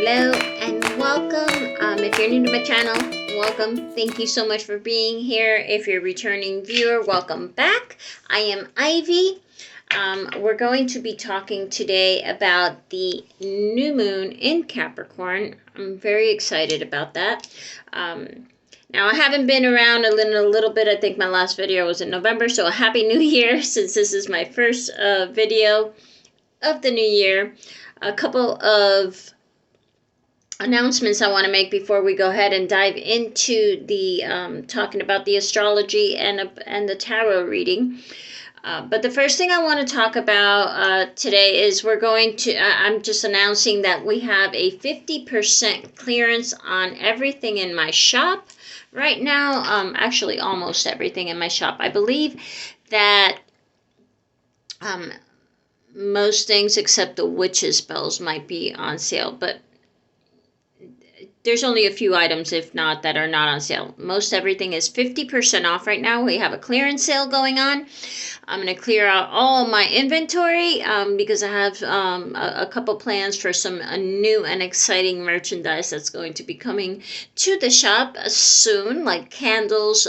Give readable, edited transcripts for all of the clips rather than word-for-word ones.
Hello and welcome. If you're new to my channel, welcome. Thank you so much for being here. If you're a returning viewer, welcome back. I am Ivy. We're going to be talking today about the new moon in Capricorn. I'm very excited about that. Now, I haven't been around in a little bit. I think my last video was in November, so a Happy New Year since this is my first video of the new year. A couple of announcements I want to make before we go ahead and dive into the talking about the astrology and the tarot reading. But the first thing I want to talk about today is I'm just announcing that we have a 50% clearance on everything in my shop right now. Actually, almost everything in my shop. I believe that most things except the witch's bells might be on sale, but there's only a few items, if not, that are not on sale. Most everything is 50% off right now. We have a clearance sale going on. I'm going to clear out all my inventory because I have a couple plans for some new and exciting merchandise that's going to be coming to the shop soon, like candles,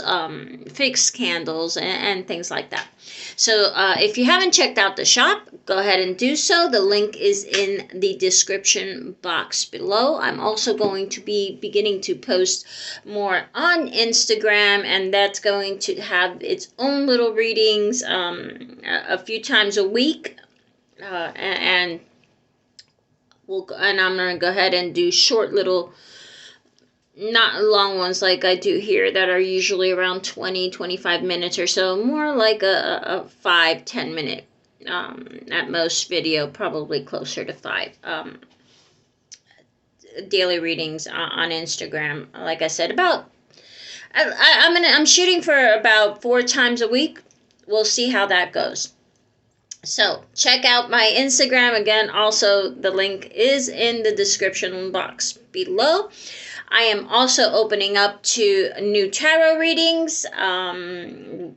fixed candles, and things like that. So if you haven't checked out the shop, go ahead and do so. The link is in the description box below. I'm also going to be beginning to post more on Instagram, and that's going to have its own little readings a few times a week, and I'm going to go ahead and do short little, not long ones like I do here that are usually around 20-25 minutes or so, more like a 5-10 minute at most video, probably closer to 5 daily readings on Instagram. Like I said, I'm shooting for about 4 times a week. We'll see how that goes. So check out my Instagram again. Also, the link is in the description box below. I am also opening up to new tarot readings.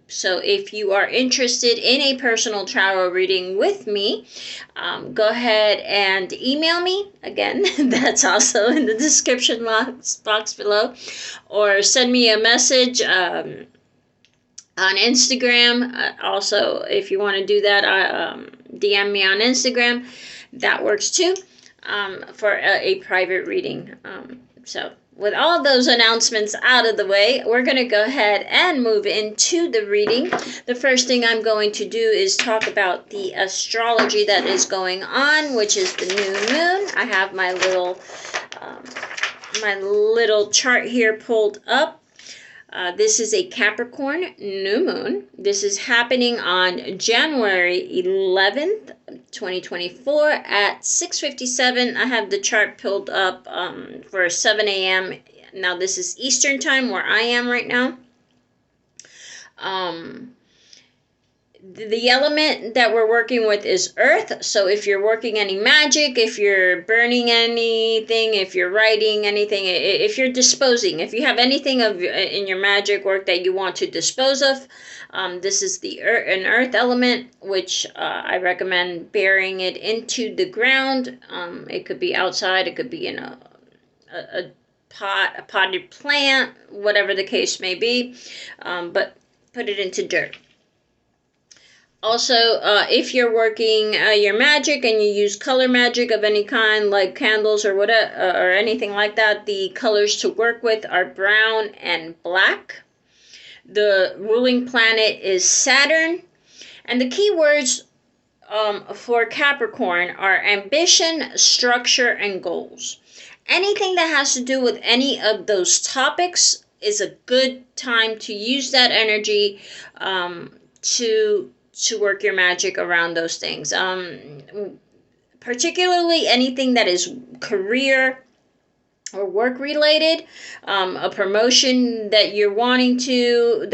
So if you are interested in a personal tarot reading with me, go ahead and email me. Again, that's also in the description box below. Or send me a message on Instagram. Also, if you want to do that, DM me on Instagram. That works too, for a private reading. So with all those announcements out of the way, we're going to go ahead and move into the reading. The first thing I'm going to do is talk about the astrology that is going on, which is the new moon. I have my little chart here pulled up. This is a Capricorn new moon. This is happening on January 11th, 2024 at 6:57. I have the chart pulled up for 7 a.m. Now this is Eastern time where I am right now. The element that we're working with is earth. So if you're working any magic, if you're burning anything, if you're writing anything, if you're disposing, if you have anything in your magic work that you want to dispose of, this is an earth element, which I recommend burying it into the ground. It could be outside, it could be in a potted plant, whatever the case may be, but put it into dirt. Also, if you're working your magic and you use color magic of any kind, like candles or whatever, or anything like that, the colors to work with are brown and black. The ruling planet is Saturn, and the key words for Capricorn are ambition, structure, and goals. Anything that has to do with any of those topics is a good time to use that energy to work your magic around those things. Particularly anything that is career or work related, a promotion that you're wanting to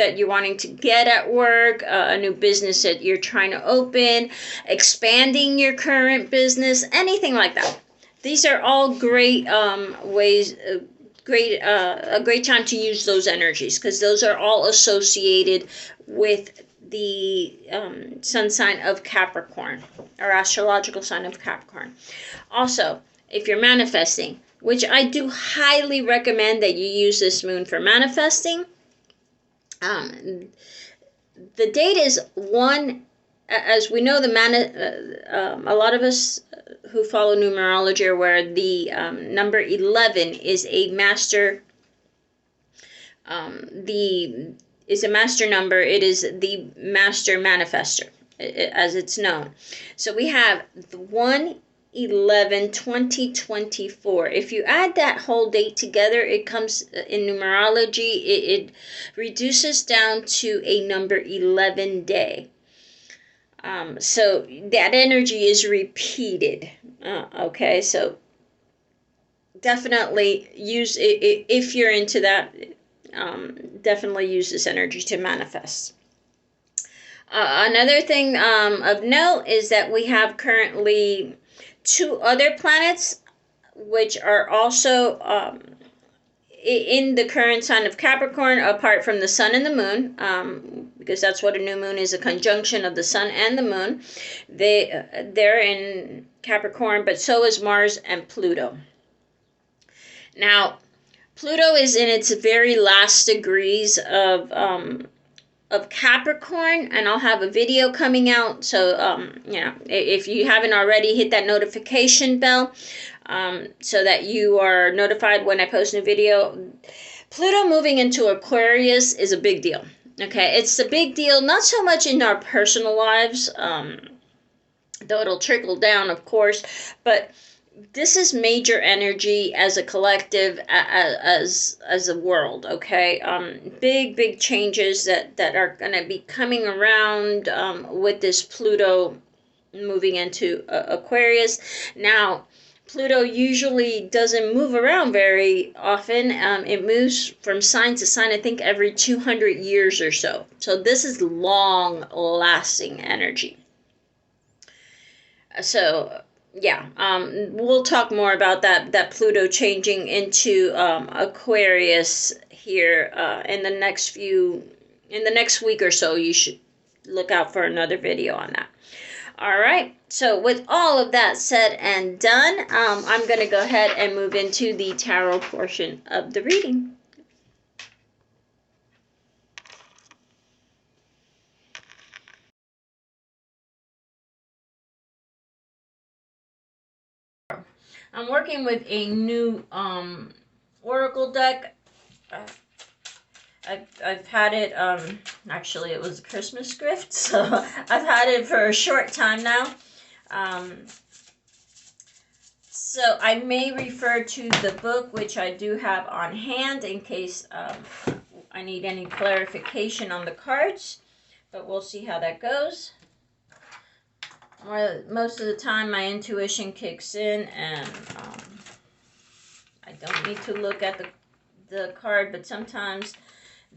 get at work, a new business that you're trying to open, expanding your current business, anything like that. These are all great ways. A great time to use those energies, because those are all associated with the sun sign of Capricorn, or astrological sign of Capricorn. Also, if you're manifesting, which I do highly recommend that you use this moon for manifesting. The date is as we know, a lot of us who follow numerology are aware the number 11 is a master. Is a master number. It is the master manifester, as it's known. So we have the 1/11/2024. If you add that whole date together, it comes in numerology. It reduces down to a number 11 day. So that energy is repeated. Okay, so definitely use it if you're into that. Definitely use this energy to manifest. Another thing of note is that we have currently 2 other planets which are also in the current sign of Capricorn, apart from the sun and the moon, because that's what a new moon is, a conjunction of the sun and the moon. They're in Capricorn, but so is Mars and Pluto. Now, Pluto is in its very last degrees of Capricorn, and I'll have a video coming out. So, if you haven't already, hit that notification bell so that you are notified when I post a new video. Pluto moving into Aquarius is a big deal. Okay, it's a big deal, not so much in our personal lives, though it'll trickle down, of course, but this is major energy as a collective, as a world. Okay, big changes that are going to be coming around with this Pluto moving into Aquarius. Now, Pluto usually doesn't move around very often. It moves from sign to sign, I think, every 200 years or so. So this is long-lasting energy. So yeah, we'll talk more about that Pluto changing into Aquarius here in the next week or so. You should look out for another video on that. All right, so with all of that said and done, I'm going to go ahead and move into the tarot portion of the reading. I'm working with a new oracle deck. I've had it, actually it was a Christmas gift, so I've had it for a short time now. So I may refer to the book, which I do have on hand in case I need any clarification on the cards, but we'll see how that goes. Most of the time my intuition kicks in and I don't need to look at the card, but sometimes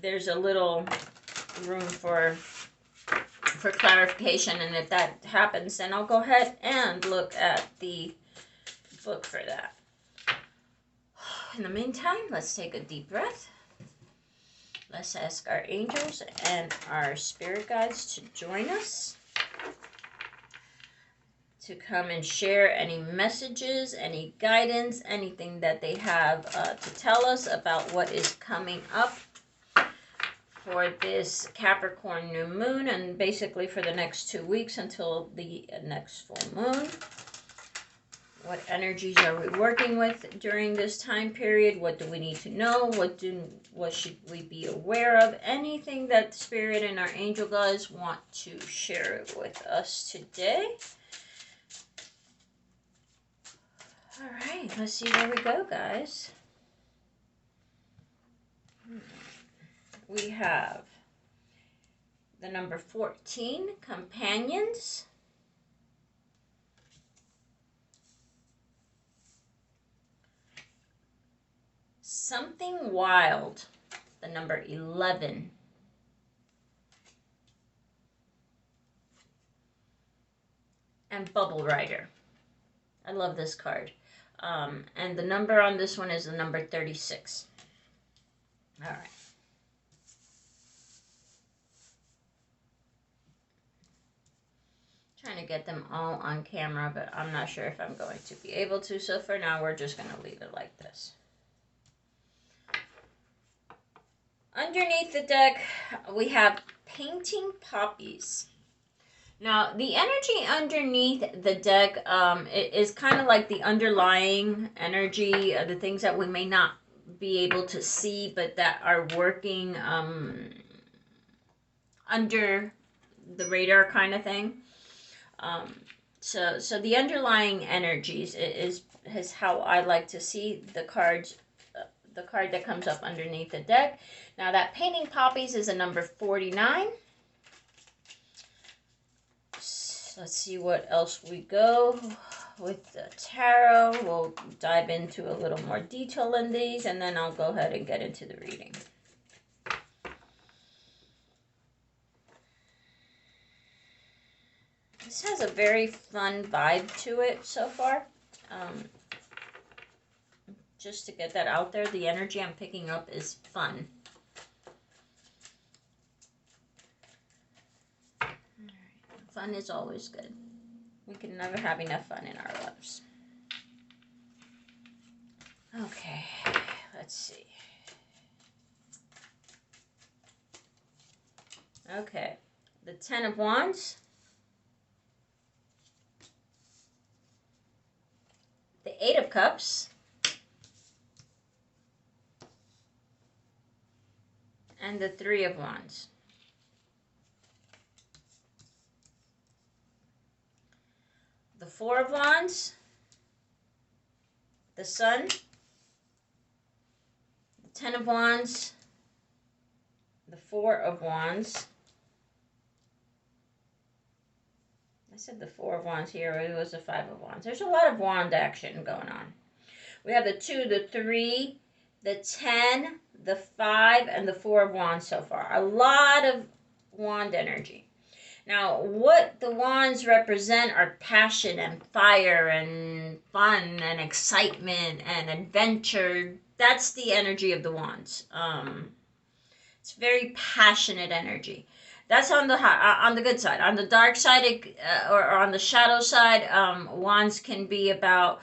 there's a little room for clarification, and if that happens, then I'll go ahead and look at the book for that. In the meantime, let's take a deep breath. Let's ask our angels and our spirit guides to join us, to come and share any messages, any guidance, anything that they have to tell us about what is coming up for this Capricorn new moon, and basically for the next 2 weeks until the next full moon. What energies are we working with during this time period? What do we need to know? What should we be aware of? Anything that Spirit and our angel guides want to share with us today. All right, let's see where we go, guys. We have the number 14, companions. Something wild, the number 11. And Bubble Rider. I love this card. And the number on this one is the number 36. All right. Trying to get them all on camera, but I'm not sure if I'm going to be able to. So for now, we're just going to leave it like this. Underneath the deck, we have painting poppies. Now, the energy underneath the deck is kind of like the underlying energy, the things that we may not be able to see, but that are working under the radar kind of thing. So the underlying energies is how I like to see the cards. The card that comes up underneath the deck. Now that painting poppies is a number 49. So let's see what else we go with the tarot. We'll dive into a little more detail in these, and then I'll go ahead and get into the reading. This has a very fun vibe to it so far. Just to get that out there, the energy I'm picking up is fun. Fun is always good. We can never have enough fun in our lives. Okay, let's see. Okay, the Ten of Wands. The Eight of Cups. And the Three of Wands. The Four of Wands. The Sun. The Ten of Wands. The Four of Wands. I said the Four of Wands here. It was the Five of Wands. There's a lot of wand action going on. We have the 2, the 3, the 10, the 5, and the 4 of Wands so far. A lot of wand energy. Now, what the wands represent are passion and fire and fun and excitement and adventure. That's the energy of the wands. It's very passionate energy. That's on the good side. On the dark side, or on the shadow side, wands can be about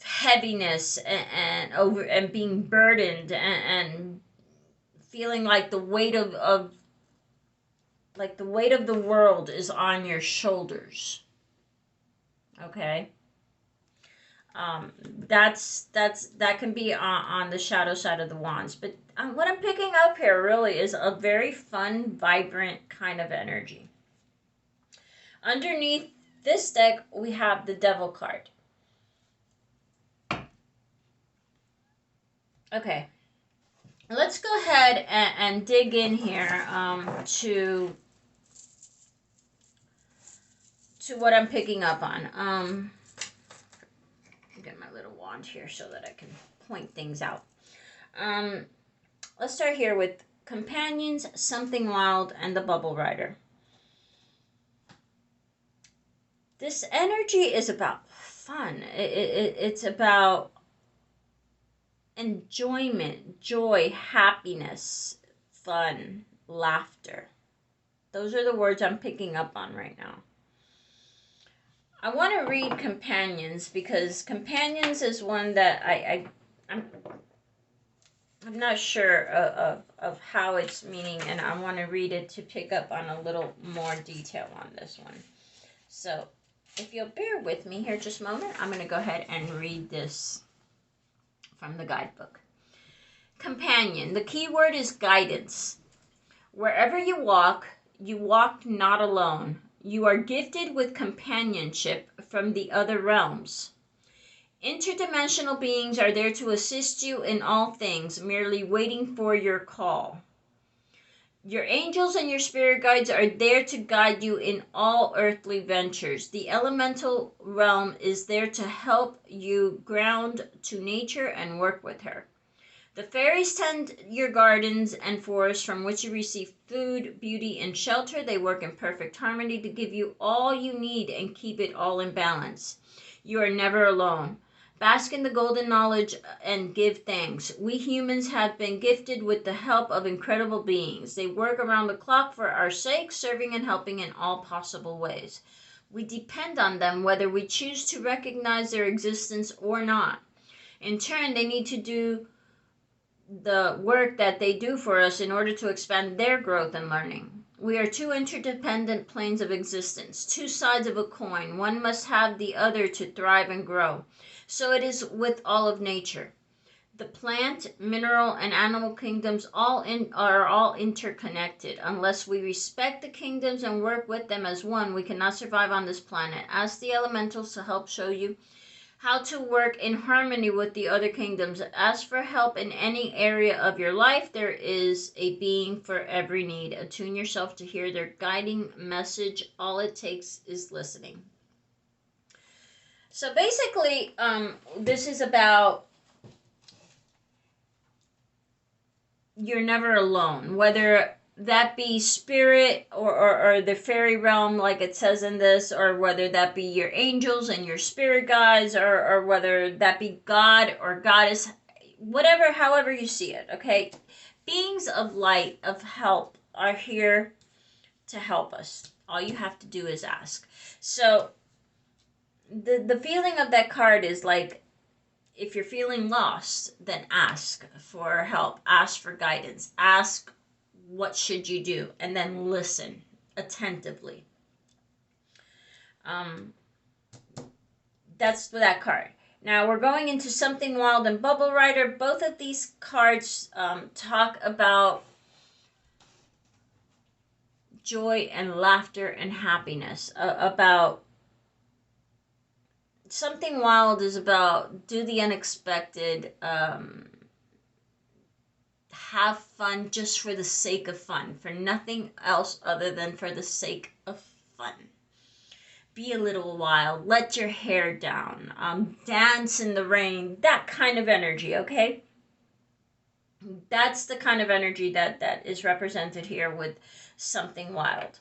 heaviness and being burdened and feeling like the weight of the world is on your shoulders. Okay. That can be on the shadow side of the wands, but what I'm picking up here really is a very fun, vibrant kind of energy. Underneath this deck, we have the Devil card. Okay, let's go ahead and dig in here to what I'm picking up on. Get my little wand here so that I can point things out. Let's start here with Companions, Something Wild, and the Bubble Rider. This energy is about fun. It's about enjoyment, joy, happiness, fun, laughter. Those are the words I'm picking up on right now. I want to read Companions because Companions is one that I'm not sure of how it's meaning, and I want to read it to pick up on a little more detail on this one. So if you'll bear with me here just a moment, I'm going to go ahead and read this from the guidebook. Companion. The key word is guidance. Wherever you walk not alone. You are gifted with companionship from the other realms. Interdimensional beings are there to assist you in all things, merely waiting for your call. Your angels and your spirit guides are there to guide you in all earthly ventures. The elemental realm is there to help you ground to nature and work with her. The fairies tend your gardens and forests from which you receive food, beauty, and shelter. They work in perfect harmony to give you all you need and keep it all in balance. You are never alone. Bask in the golden knowledge and give thanks. We humans have been gifted with the help of incredible beings. They work around the clock for our sake, serving and helping in all possible ways. We depend on them whether we choose to recognize their existence or not. In turn, they need to do the work that they do for us in order to expand their growth and learning. We are two interdependent planes of existence, two sides of a coin. One must have the other to thrive and grow. So it is with all of nature. The plant, mineral, and animal kingdoms are all interconnected. Unless we respect the kingdoms and work with them as one, we cannot survive on this planet. Ask the elementals to help show you how to work in harmony with the other kingdoms. Ask for help in any area of your life. There is a being for every need. Attune yourself to hear their guiding message. All it takes is listening. So basically, this is about you're never alone, whether that be spirit or the fairy realm like it says in this, or whether that be your angels and your spirit guides, or whether that be God or goddess, whatever, however you see it, okay? Beings of light, of help, are here to help us. All you have to do is ask. So the feeling of that card is like, if you're feeling lost, then ask for help, ask for guidance, ask what should you do, and then listen attentively. That's that card. Now we're going into Something Wild and Bubble Rider. Both of these cards talk about joy and laughter and happiness, about Something Wild is about do the unexpected, have fun just for the sake of fun, for nothing else other than for the sake of fun. Be a little wild, let your hair down, dance in the rain, that kind of energy, okay? That's the kind of energy that is represented here with Something Wild.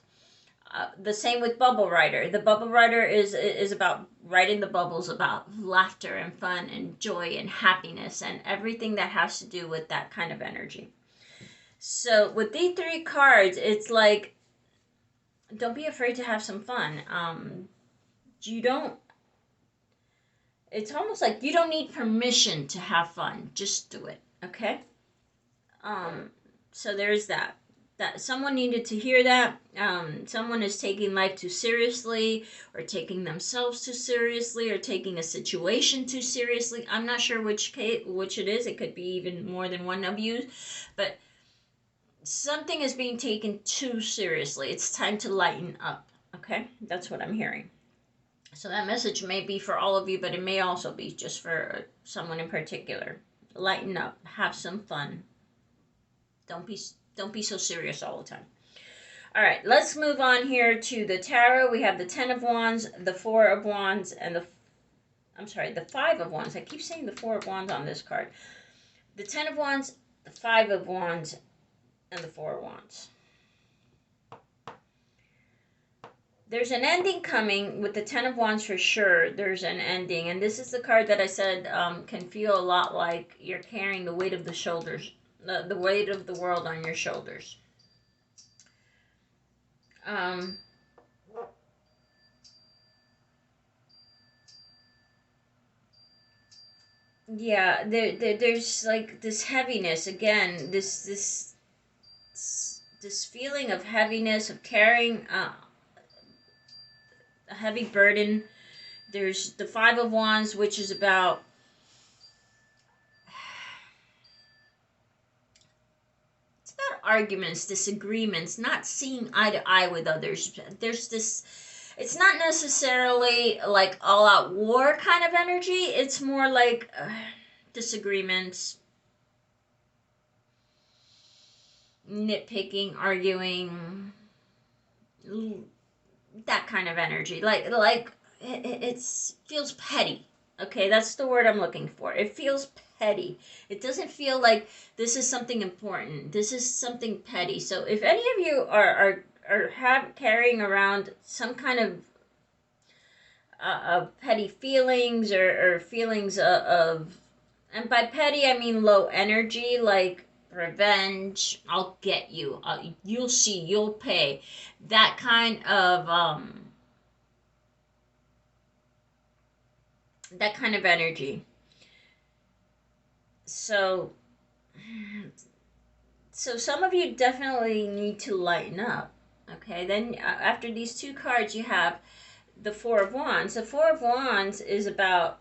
The same with Bubble Rider. The Bubble Rider is about riding the bubbles, about laughter and fun and joy and happiness and everything that has to do with that kind of energy. So with these three cards, it's like, don't be afraid to have some fun. It's almost like you don't need permission to have fun. Just do it, okay? So there's that someone needed to hear that. Someone is taking life too seriously, or taking themselves too seriously, or taking a situation too seriously. I'm not sure which it is. It could be even more than one of you, but something is being taken too seriously. It's time to lighten up, okay? That's what I'm hearing. So that message may be for all of you, but it may also be just for someone in particular. Lighten up, have some fun. Don't be so serious all the time. All right, let's move on here to the tarot. We have the 10 of Wands, the 4 of Wands, and the 5 of Wands. I keep saying the 4 of Wands on this card. The 10 of Wands, the 5 of Wands, and the 4 of Wands. There's an ending coming with the 10 of Wands for sure. There's an ending. And this is the card that I said can feel a lot like you're carrying the weight of the shoulders, the weight of the world on your shoulders. Yeah, there's like this heaviness again, this feeling of heaviness, of carrying a heavy burden. There's the 5 of Wands, which is about arguments, disagreements, not seeing eye to eye with others. There's this, it's not necessarily like all out war kind of energy. It's more like disagreements, nitpicking, arguing, that kind of energy. Like it feels petty. Okay, that's the word I'm looking for. It feels petty. It doesn't feel like this is something important. This is something petty. So if any of you are carrying around some kind of petty feelings, or feelings of, and by petty I mean low energy, like revenge, I'll get you, you'll see, you'll pay, that kind of that kind of energy. So some of you definitely need to lighten up. Okay, then after these two cards, you have the Four of Wands. The Four of Wands is about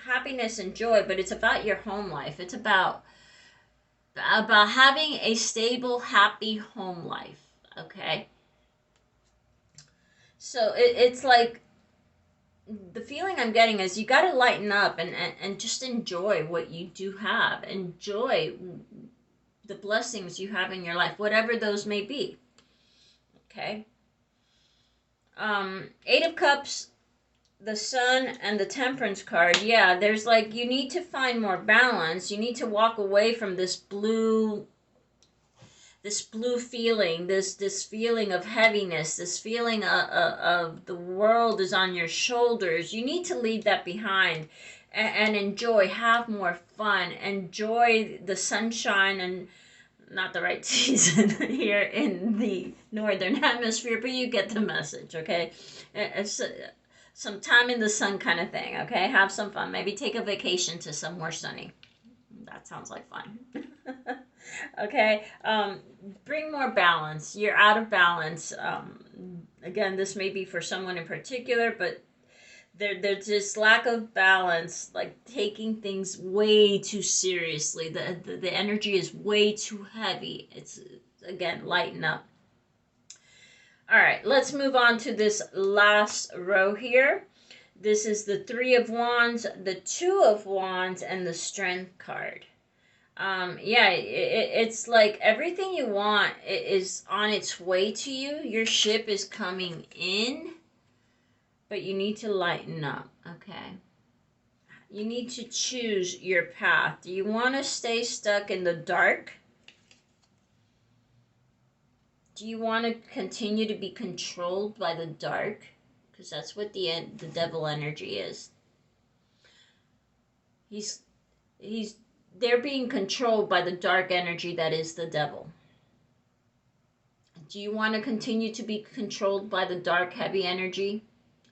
happiness and joy, but it's about your home life. It's about having a stable, happy home life. Okay, so it's like the feeling I'm getting is you got to lighten up and just enjoy what you do have. Enjoy the blessings you have in your life, whatever those may be. Okay. Eight of Cups, the Sun, and the Temperance card. Yeah, there's like, you need to find more balance. You need to walk away from this blue feeling, this feeling of heaviness, this feeling of the world is on your shoulders. You need to leave that behind and enjoy, have more fun, enjoy the sunshine, and not the right season here in the northern hemisphere, but you get the message. Okay, it's some time in the sun kind of thing. Okay, have some fun, maybe take a vacation to somewhere sunny. That sounds like fun. Okay, bring more balance. You're out of balance. Again, this may be for someone in particular, but there's this lack of balance, like taking things way too seriously. The energy is way too heavy. It's, again, lighten up. All right, let's move on to this last row here. This is the Three of Wands, the Two of Wands, and the Strength card. Yeah, it's like everything you want is on its way to you. Your ship is coming in, but you need to lighten up. Okay, you need to choose your path. Do you want to stay stuck in the dark? Do you want to continue to be controlled by the dark? Because that's what the devil energy is. He's they're being controlled by the dark energy that is the devil. Do you want to continue to be controlled by the dark, heavy energy?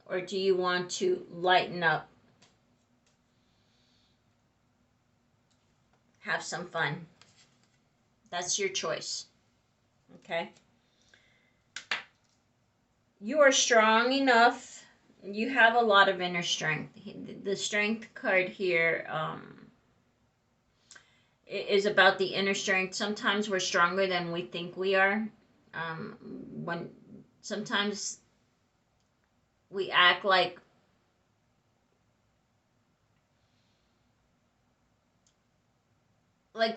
Or do you want to lighten up? Have some fun. That's your choice. Okay? You are strong enough. You have a lot of inner strength. The Strength card here is about the inner strength. Sometimes we're stronger than we think we are. When sometimes we act like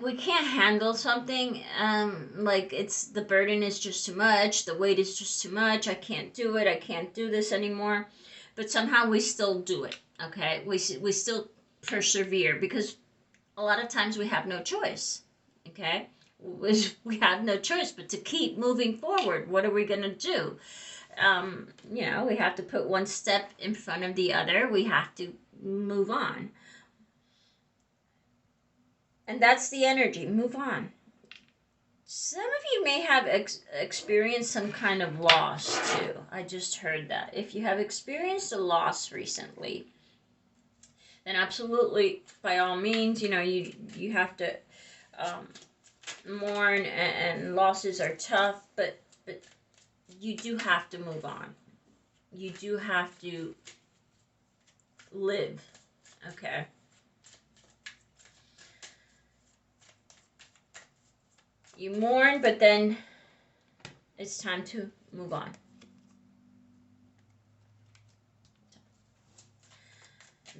we can't handle something, like it's the burden is just too much, the weight is just too much, I can't do it, I can't do this anymore, but somehow we still do it. Okay, we still persevere because a lot of times we have no choice. Okay, we have no choice but to keep moving forward. What are we going to do? We have to put one step in front of the other. We have to move on. And that's the energy. Move on. Some of you may have experienced some kind of loss too. I just heard that. If you have experienced a loss recently, then absolutely, by all means, you have to mourn, and losses are tough, but you do have to move on. You do have to live. Okay. You mourn, but then it's time to move on.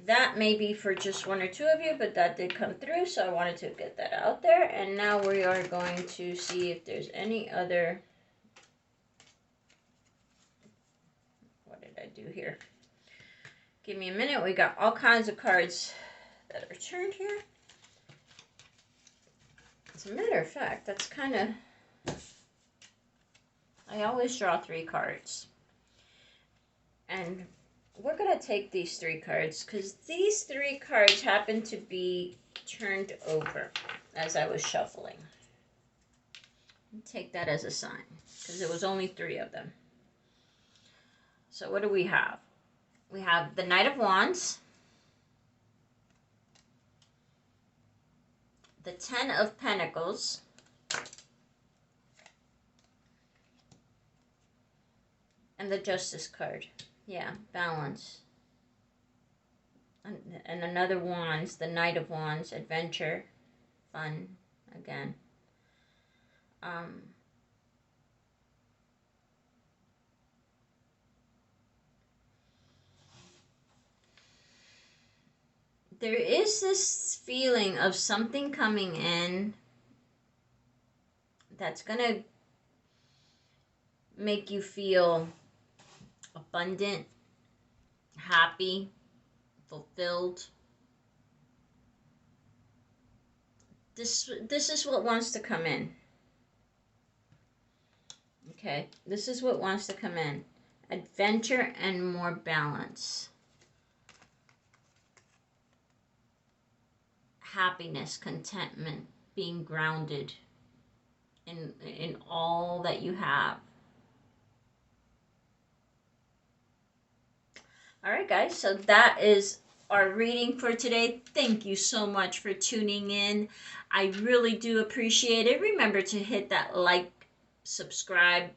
That may be for just one or two of you, but that did come through, so I wanted to get that out there. And now we are going to see if there's any other... What did I do here? Give me a minute. We got all kinds of cards that are turned here. As a matter of fact, that's kind of... I always draw 3 cards. And we're going to take these 3 cards because these 3 cards happen to be turned over as I was shuffling. Take that as a sign because there was only 3 of them. So what do we have? We have the Knight of Wands, the Ten of Pentacles, and the Justice card. Yeah, balance. And another Wands, the Knight of Wands, adventure, fun, again. There is this feeling of something coming in that's going to make you feel abundant, happy, fulfilled. This is what wants to come in. Okay, this is what wants to come in. Adventure and more balance. Happiness, contentment, being grounded in all that you have. All right, guys, so that is our reading for today. Thank you so much for tuning in. I really do appreciate it. Remember to hit that like, subscribe,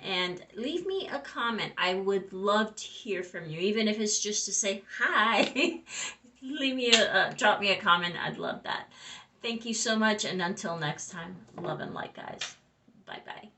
and leave me a comment. I would love to hear from you, even if it's just to say hi. Leave me drop me a comment. I'd love that. Thank you so much, and until next time, love and light, guys. Bye bye.